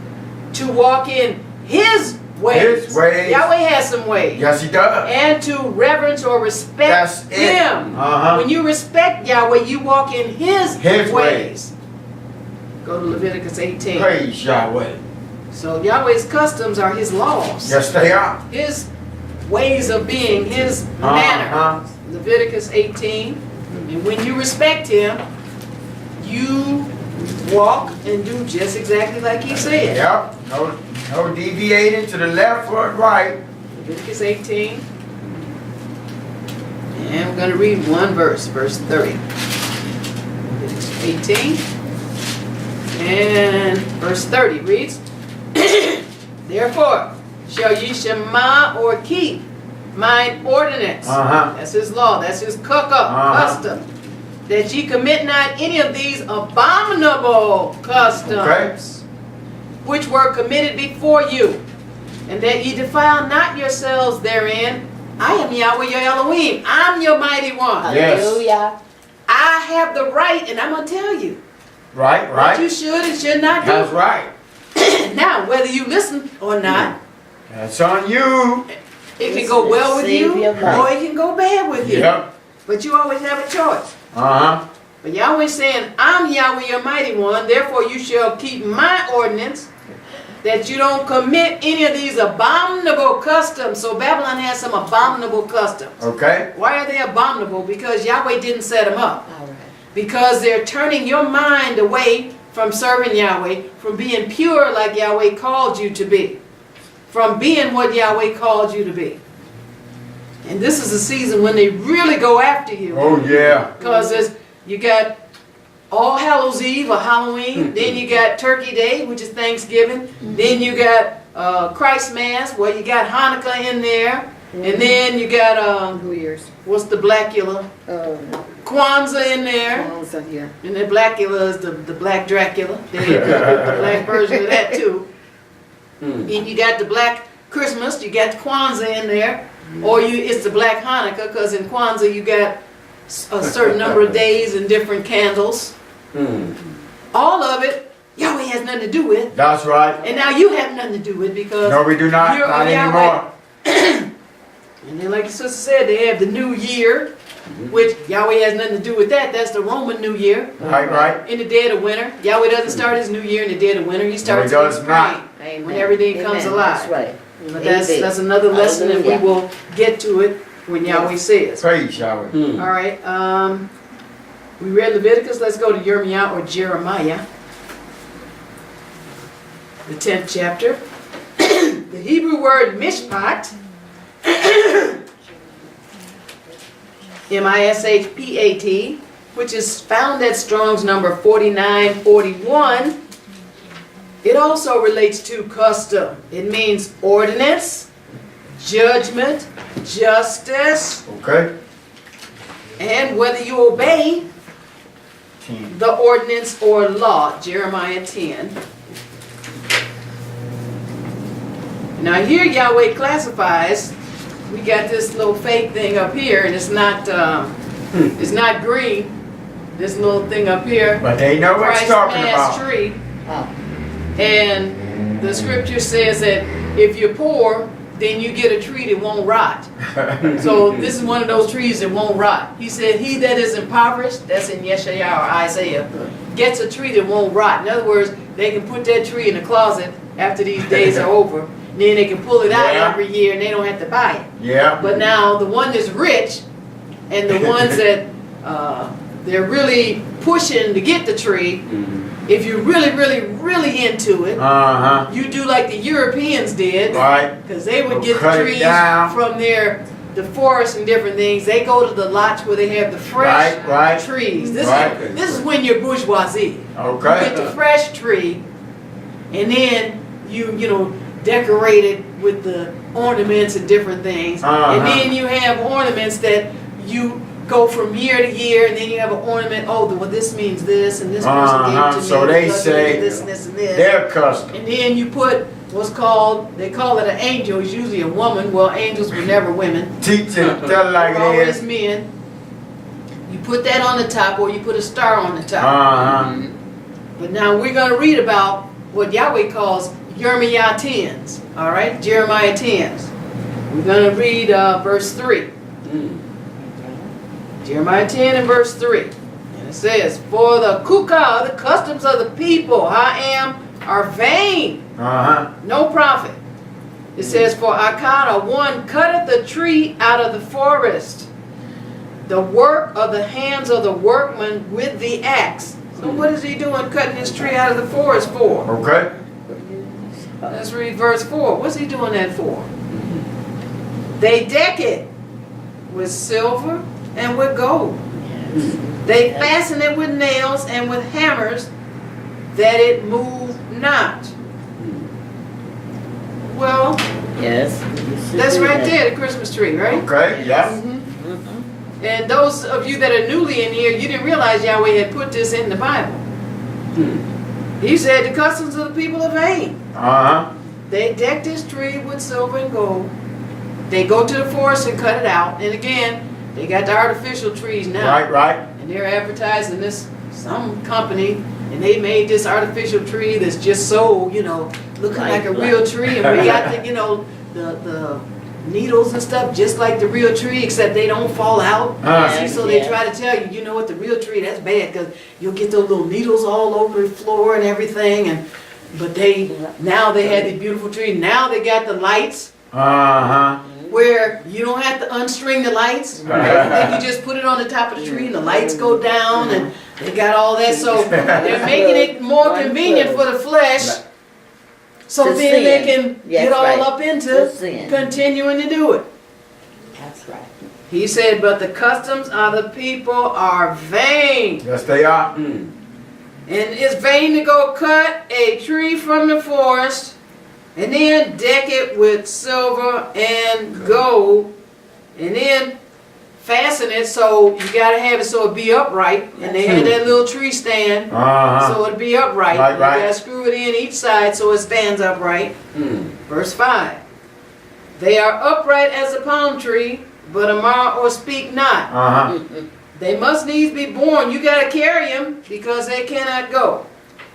to walk in his ways. His ways. Yahweh has some ways. Yes, he does. And to reverence or respect That's it. him. Uh-huh. When you respect Yahweh, you walk in his His ways. Go to Leviticus 18. Praise Yahweh. So Yahweh's customs are his laws. Yes, they are. His ways of being, his manner. Leviticus 18. And when you respect him, you walk and do just exactly like he said. Yep. No deviating to the left or right. Leviticus 18. And we're going to read one verse, verse 30. Leviticus 18. And verse 30 reads, Therefore shall ye shema or keep mine ordinance. That's his law. That's his custom. That ye commit not any of these abominable customs, which were committed before you, and that ye defile not yourselves therein. I am Yahweh your Elohim. I'm your mighty one. Yes. Hallelujah. I have the right, and I'm going to tell you Right, what you right. should and should not do. That's right. Now, whether you listen or not, That's on you. it can go well with you, Save your life. or it can go bad with you. Yep. But you always have a choice. But Yahweh saying, I'm Yahweh your mighty one, therefore you shall keep my ordinance, that you don't commit any of these abominable customs. So Babylon has some abominable customs. Okay. Why are they abominable? Because Yahweh didn't set them up. All right. Because they're turning your mind away from serving Yahweh, from being pure like Yahweh called you to be, from being what Yahweh called you to be. And this is a season when they really go after you. Oh, yeah. Because you got All Hallows Eve or Halloween, then you got Turkey Day, which is Thanksgiving, then you got Christ Mass, where you got Hanukkah in there, and then you got, New Year's. what's the Blackula? Kwanzaa in there. Kwanzaa, yeah. And the Blackula is the Black Dracula. They have the black version of that too. And you got the Black Christmas, you got Kwanzaa in there. Or it's the Black Hanukkah, because in Kwanzaa you got a certain number of days and different candles. All of it, Yahweh has nothing to do with. That's right. And now you have nothing to do with, because No, we do not. you're Not of Yahweh. anymore. And then like the sister said, they have the new year, which Yahweh has nothing to do with that. That's the Roman New Year. Right, right. In the dead of winter. Yahweh doesn't start his new year in the dead of winter. He starts No, he in does spring. not. Amen. When everything comes alive. That's right. But that's another lesson, and we Hallelujah. will get to it when Yahweh says. Praise Yahweh. All right. We read Leviticus. Let's go to Yirmiyah or Jeremiah, the 10th chapter. The Hebrew word mishpat, M-I-S-H-P-A-T, which is found at Strong's number 4941. It also relates to custom. It means ordinance, judgment, justice, Okay. and whether you obey 10. the ordinance or law. Jeremiah 10. Now here Yahweh classifies. We got this little fake thing up here, and it's not green. This little thing up here. But they know what Christ's you're talking mass about. tree. Oh, And the scripture says that if you're poor, then you get a tree that won't rot. So this is one of those trees that won't rot. He said, he that is impoverished, that's in Yeshaya or Isaiah, gets a tree that won't rot. In other words, they can put that tree in the closet after these days are over. Then they can pull it out Yeah. every year and they don't have to buy it. Yeah. But now the one that's rich and the ones that they're really pushing to get the tree, if you're really, really, really into it, Uh-huh. you do like the Europeans did, Right. because they would We'll get cut the it trees down. from the forest and different things. They go to the lots where they have the fresh Right. trees. This Right. is when you're bourgeoisie. You get Okay. the fresh tree, and then you decorate it with the ornaments and different things. Uh-huh. And then you have ornaments that you go from year to year, and then you have an ornament. Oh, well, this means this, and this person gave it to me. So they because say of this and this and this. They're custom. And then you put what's called, they call it an angel. It's usually a woman. Well, angels were never women. Teach it. Tell it like They're it always is. men. You put that on the top, or you put a star on the top. Uh-huh. But now we're going to read about what Yahweh calls Yirmiyah 10s. All right, Jeremiah 10s. We're going to read verse 3. Jeremiah 10 and verse 3. And it says, for the kukah, the customs of the people, are vain, Uh-huh. no profit. It says, for Akada, one cutteth the tree out of the forest, the work of the hands of the workman with the axe. So what is he doing cutting this tree out of the forest for? Okay. Let's read verse 4. What's he doing that for? They deck it with silver and with gold. They fasten it with nails and with hammers, that it move not. Well, yes. that's right there, the Christmas tree, right? Okay. Yeah. And those of you that are newly in here, you didn't realize Yahweh had put this in the Bible. He said the customs of the people are vain. Uh-huh. They deck this tree with silver and gold. They go to the forest and cut it out. And again, they got the artificial trees now. Right, right. And they're advertising this, some company, and they made this artificial tree that's just so, looking like a real tree. And we got the needles and stuff just like the real tree, except they don't fall out. See, so they try to tell you, you know what, the real tree, that's bad, because you'll get those little needles all over the floor and everything. But now they had the beautiful tree. Now they got the lights, Uh-huh. where you don't have to unstring the lights. They can just put it on the top of the tree and the lights go down, and they got all that. So they're making it more convenient for the flesh, so To then sin. they can Yes, get all right. up into To sin. continuing to do it. That's right. He said, but the customs of the people are vain. Yes, they are. And it's vain to go cut a tree from the forest and then deck it with silver and gold, and then fasten it, so you gotta have it so it be upright. And they had that little tree stand, Uh-huh. so it'd be upright. Right, You right. gotta screw it in each side so it stands upright. Verse 5. They are upright as a palm tree, but amar or speak not. Uh-huh. They must needs be born. You got to carry them because they cannot go.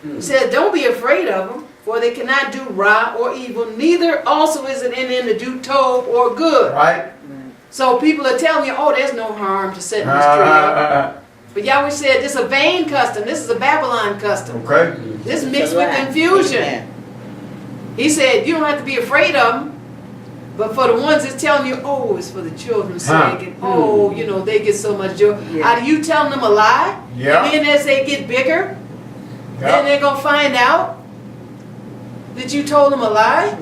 He said, don't be afraid of them, for they cannot do right or evil. Neither also is it in them to do tov or good. Right. So people are telling you, oh, there's no harm to setting this tree up. But Yahweh said this is a vain custom. This is a Babylon custom. Okay. This is mixed with confusion. Amen. He said you don't have to be afraid of them. But for the ones that's telling you, oh, it's for the children's sake, and oh, you know, they get so much joy. Yeah. Are you telling them a lie? Yeah. And then as they get bigger, then they're going to find out that you told them a lie?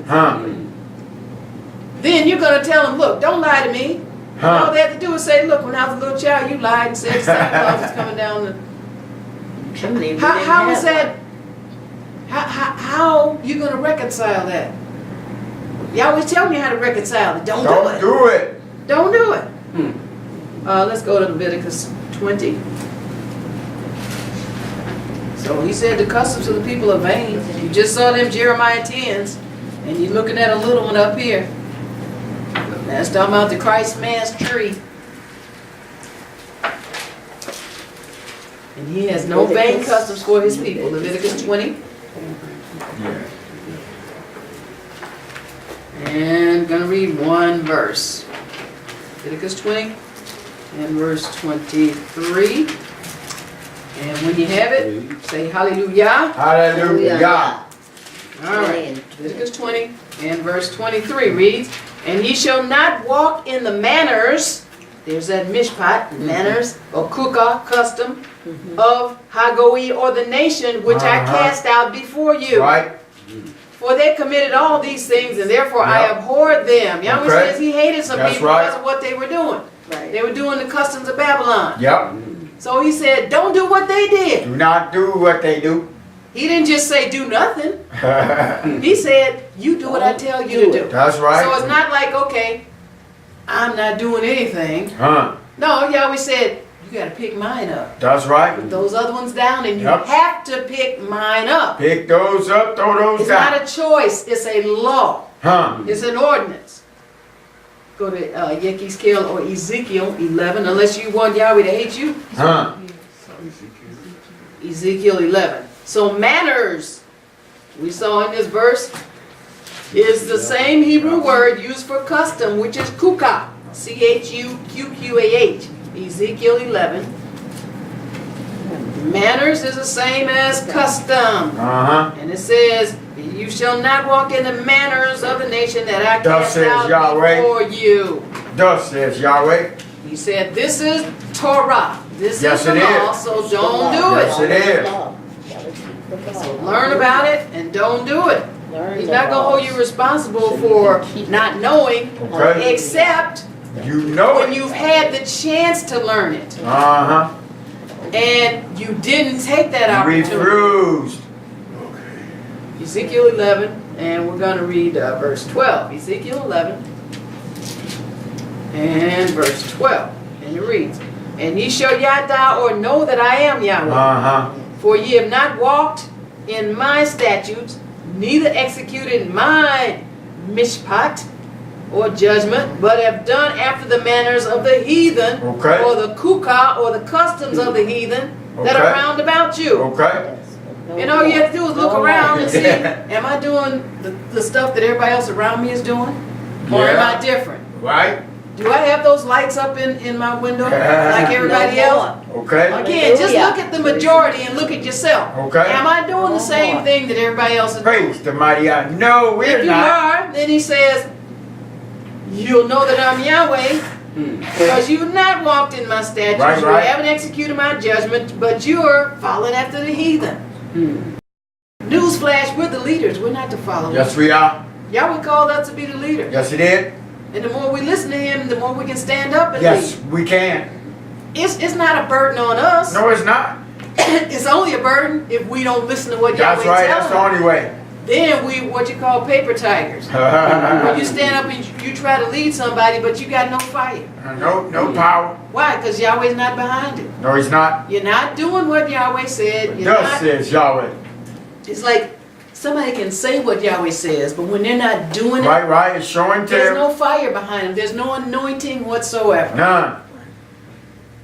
Then you're going to tell them, look, don't lie to me. All they have to do is say, look, when I was a little child, you lied and said Santa Claus is coming down. How is that? How you going to reconcile that? You always tell me how to reconcile it. Don't do it. Do it. Don't do it. Let's go to Leviticus 20. So he said the customs of the people are vain. You just saw them Jeremiah 10s, and you're looking at a little one up here. That's talking about the Christ man's tree. And he has no vain customs for his people. Leviticus 20. And gonna read one verse. Leviticus 20 and verse 23. And when you have it, say hallelujah. Hallelujah. All right. Leviticus 20 and verse 23 reads, and ye shall not walk in the manners, there's that mishpat, manners, or kukah, custom, of Hagoi, or the nation which I cast out before you. Right. For they committed all these things, and therefore I abhorred them. Yahweh says he hated some people because of what they were doing. Right. They were doing the customs of Babylon. Yep. So he said, don't do what they did. Do not do what they do. He didn't just say do nothing. He said, you do what I tell you to do. That's right. So it's not like, okay, I'm not doing anything. No, Yahweh said, you got to pick mine up. That's right. Put those other ones down, and you have to pick mine up. Pick those up, throw those down. It's not a choice, it's a law. It's an ordinance. Go to Yechezkel or Ezekiel 11, unless you want Yahweh to hate you. Ezekiel 11. So manners, we saw in this verse, is the same Hebrew word used for custom, which is kukah. C-H-U-Q-Q-A-H. Ezekiel 11. Manners is the same as custom. And it says, you shall not walk in the manners of the nation that I cast out before you. Thus says Yahweh. He said, this is Torah. This Yes, is the it law, is. so don't do it. Yes, it is. So learn about it and don't do it. He's not going to hold you responsible for not knowing, Okay. except You know when it. you've had the chance to learn it. And you didn't take that opportunity. Refused. Ezekiel 11, and we're going to read verse 12. Ezekiel 11 and verse 12. And it reads, and ye shall yada or know that I am Yahweh. For ye have not walked in my statutes, neither executed my mishpat, or judgment, but have done after the manners of the heathen, or the kukah, or the customs of the heathen that are round about you. And all you have to do is look around and see, am I doing the stuff that everybody else around me is doing? Or am I different? Right. Do I have those lights up in my window like everybody else? Again, just look at the majority and look at yourself. Am I doing the same thing that everybody else is doing? Praise the mighty God. No, we're If you are, then he says, you'll know that I'm Yahweh, because you've not walked in my statutes, you haven't executed my judgment, but you're following after the heathen. Newsflash, we're the leaders, we're not the followers. Yes, we are. Yahweh called us to be the leader. Yes, it did. And the more we listen to him, the more we can stand up and Yes, lead. we can. It's not a burden on us. No, it's not. It's only a burden if we don't listen to what That's Yahweh right. tells That's the us. only way. Then we, what you call paper tigers. When you stand up and you try to lead somebody, but you got no fire. No power. Why? Because Yahweh's not behind it. No, he's not. You're not doing what Yahweh said. You're Thus not, says Yahweh. it's like somebody can say what Yahweh says, but when they're not doing it, Right. It's showing there's tell. no fire behind them. There's no anointing whatsoever. None.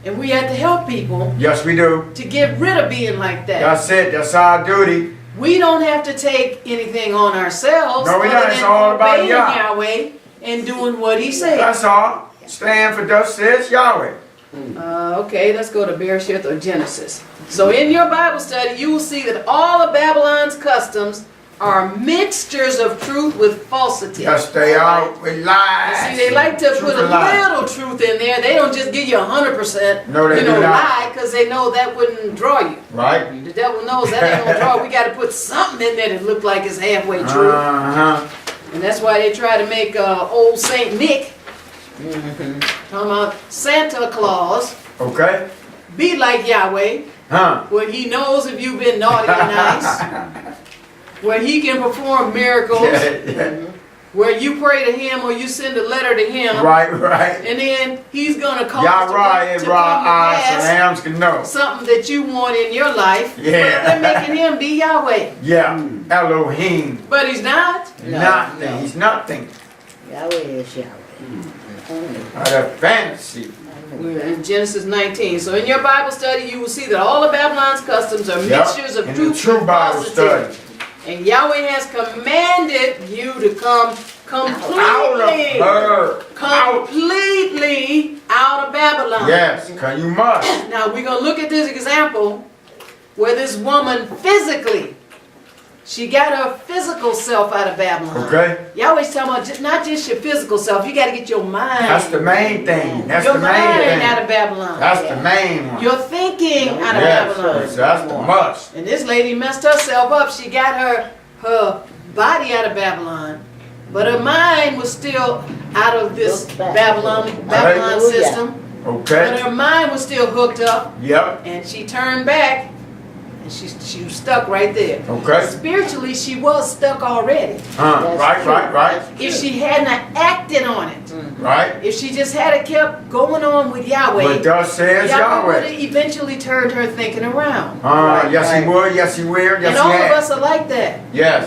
And we have to help people Yes, we do. to get rid of being like that. That's it. That's our duty. We don't have to take anything on ourselves No, we other don't. It's than all about obeying Yah. Yahweh and doing what he said. That's all. stand for thus says Yahweh. Okay, let's go to Bereshith or Genesis. So in your Bible study, you will see that all of Babylon's customs are mixtures of truth with falsity. Yes, they are with lies. See, they like to Truth put a and lies. little truth in there. They don't just give you 100%, No, they do not. lie, because they know that wouldn't draw you. Right? The devil knows that ain't gonna draw. We got to put something in there that look like it's halfway true. And that's why they try to make old Saint Nick, talking about Santa Claus, Okay? be like Yahweh, where he knows if you've been naughty or nice, where he can perform miracles, where you pray to him or you send a letter to him, Right, right. and then he's gonna cause Yahweh, to come to eyes, and pass hams can know. something that you want in your life. Yeah. Well, they're making him be Yahweh, Yeah, Elohim. but he's not. Nothing. He's nothing. Yahweh is Yahweh. A fantasy. We're in Genesis 19. So in your Bible study, you will see that all of Babylon's customs are mixtures of In the truth true and Bible falsity. study. And Yahweh has commanded you to come Out of completely, her. Out. completely out of Babylon. Yes, because you must. Now we're going to look at this example where this woman physically, she got her physical self out of Babylon. Okay? Yahweh's talking about not just your physical self, you got to get your mind. That's the main thing. That's your the main mind thing. out of Babylon. That's the main one. Your thinking out of Yes, Babylon. yes, that's the must. And this lady messed herself up. She got her body out of Babylon, but her mind was still out of this Babylon Hallelujah. system. But Okay? her mind was still hooked up, Yep. and she turned back, and she was stuck right there. Okay? Spiritually, she was stuck already. Right. If she hadn't acted on it, Right? if she just had kept going on with Yahweh, But thus says Yahweh would Yahweh. have eventually turned her thinking around. Yes, he would. Yes, he will. Yes, And he all of has. us are like that. Yes.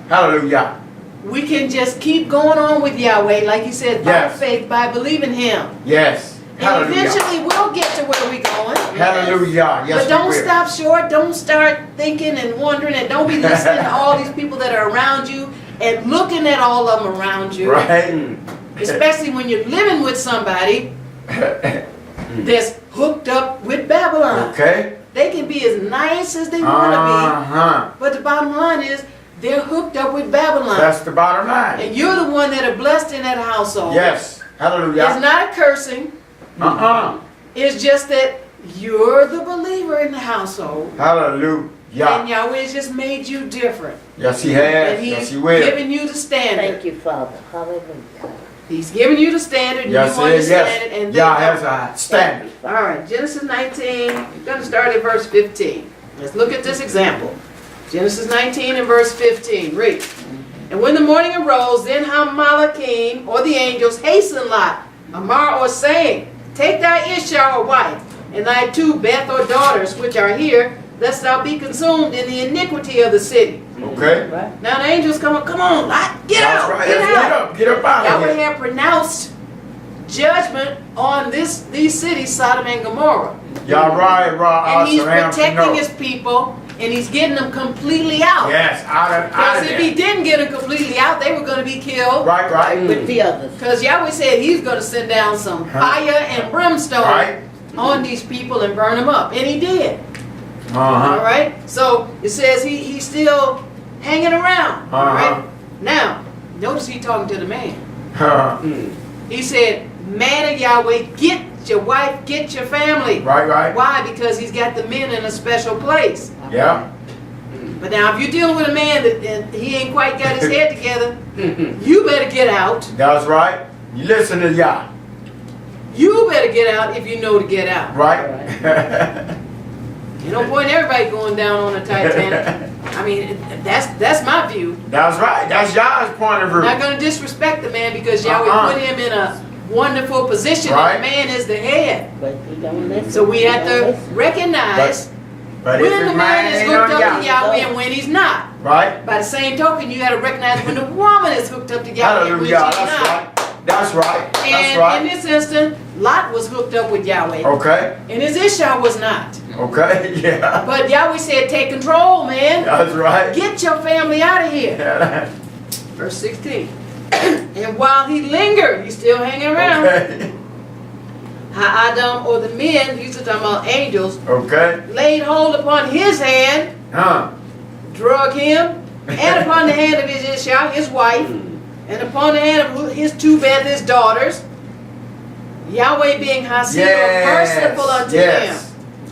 Hallelujah. We can just keep going on with Yahweh, like you said, by Yes. faith, by believing Him. Yes. And Hallelujah. eventually we'll get to where we're going. Hallelujah. Yes, But don't we will. stop short. Don't start thinking and wondering, and don't be listening to all these people that are around you and looking at all of them around you. Right? Especially when you're living with somebody that's hooked up with Babylon. Okay? They can be as nice as they want to Uh-huh. be, but the bottom line is they're hooked up with Babylon. That's the bottom line. And you're the one that are blessed in that household. Yes. It's Hallelujah. not a cursing. It's just that you're the believer in the household. And Hallelujah. Yahweh's just made you different. Yes, he has. And He's Yes, he will. given you the standard. Thank you, Father. Hallelujah. He's given you the standard, and Yes, you he is. understand Yes. it. And Yah then, has a standard. all right, Genesis 19. We're going to start at verse 15. Let's look at this example. Genesis 19 and verse 15. Read. And when the morning arose, then Hamalachim, or the angels, hastened Lot, Amar, or saying, Take thy Ishshah, or wife, and thy two Beth, or daughters, which are here, lest thou be consumed in the iniquity of the city. Okay? Now the angels come on, Lot, get That's out, right. get Yes, out. Get up out of Yahweh here. had pronounced judgment on these cities, Sodom and Gomorrah. Yah, And he's protecting his people, and he's getting them completely out. Yes, out Because of if he there. didn't get them completely out, they were going to be killed. Right. With the others. Because Yahweh said he's going to send down some fire and brimstone Right. on these people and burn them up. And he did. All Uh-huh. right? So it says he's still hanging around. All right? Now, notice he talking to the man. He said, Man of Yahweh, get your wife, get your family. Right. Why? Because he's got the men in a special place. Yeah. But now if you're dealing with a man that he ain't quite got his head together, you better get out. That's right. You listen to Yah. You better get out if you know to get out. Right? You don't point everybody going down on the Titanic. I mean, that's my view. That's right. That's Yah's point of view. I'm not going to disrespect the man because Yahweh put him in a wonderful position Right. and the man is the head. But he don't listen. So we He have don't to listen. recognize But if when the his man mind is ain't hooked on up to Yah. Yahweh and when he's not. Right? By the same token, you got to recognize when the woman is hooked up to Yahweh and when she's Hallelujah. That's not. right. That's right. That's And in right. this instant, Lot was hooked up with Yahweh. Okay. And his Ishshah was not. Okay. Yeah. But Yahweh said, take control, man. That's right. Get your family out of here. Verse 16. And while he lingered, he's still hanging around. Okay. Ha'adam, or the men, these are talking about angels, Okay. laid hold upon his hand, drug him, and upon the hand of his Ishshah, his wife, and upon the hand of his two his daughters, Yahweh being Hasib, merciful unto him.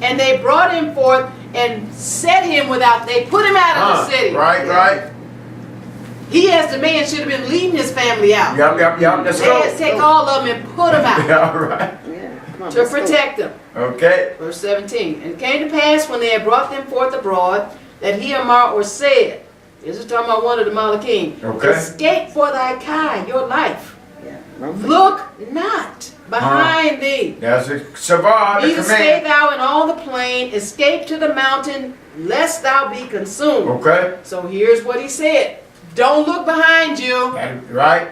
And they brought him forth and set him without, they put him out of the city. Right. He as the man should have been leading his family out. Yep. Let's They go. had to take all of them and put them out All right. Yeah, come on, to let's go. protect them. Okay. Verse 17. And it came to pass when they had brought them forth abroad, that he Amar or said, this is talking about one of the Malachim, Okay. escape for thy kind, your life. Yeah, run for Look not behind thee. That's a Shabbat, the Neither stay command. thou in all the plain, escape to the mountain, lest thou be consumed. Okay. So here's what he said. Don't look behind you. Right.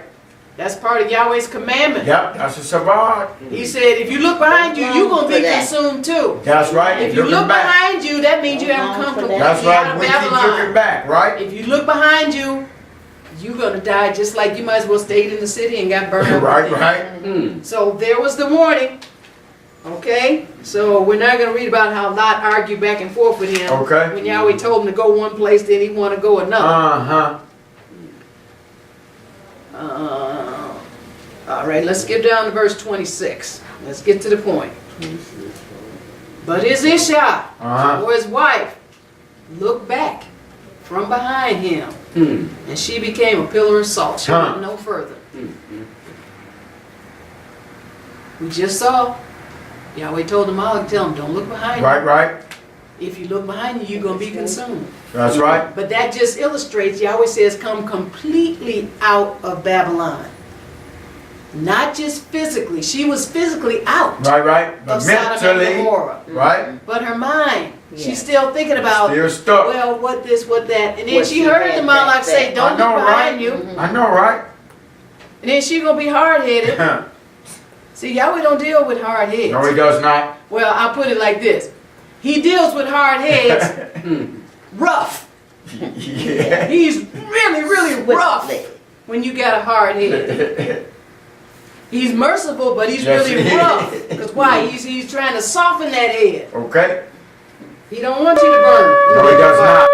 That's part of Yahweh's commandment. Yep. That's a Shabbat. He said, if you look behind you, you're going to be consumed too. That's right. If you Looking look back. behind you, that means you haven't come completely That's out right. of We keep looking Babylon. back. Right. If you look behind you, you're going to die just like you might as well stayed in the city and got burned up. Right. So there was the warning. Okay? So we're not going to read about how Lot argued back and forth with him. Okay. When Yahweh told him to go one place, then he wanted to go another. All right, let's get down to verse 26. Let's get to the point. But his Ishshah, or his wife, looked back from behind him, and she became a pillar of salt. She went no further. We just saw, Yahweh told the Malach, tell him, don't look behind you. Right. If you look behind you, you're going to be consumed. That's right. But that just illustrates, Yahweh says, come completely out of Babylon. Not just physically. She was physically out Right. of But Sodom and mentally. Gomorrah. Right. But her mind, Yeah. she's still thinking about, Still stuck. well, what this, what that. And then What she she heard had the back Malach say, then. don't I know, look behind right? you. I know, right? And then she going to be hard-headed. See, Yahweh don't deal with hard heads. No, he does not. Well, I'll put it like this. He deals with hard heads rough. Yeah. He's really rough Swiftly. when you got a hard head. He's merciful, but he's Yes, really he rough. is. Because why? He's trying to soften that head. Okay. He don't want you to burn. No, he does not.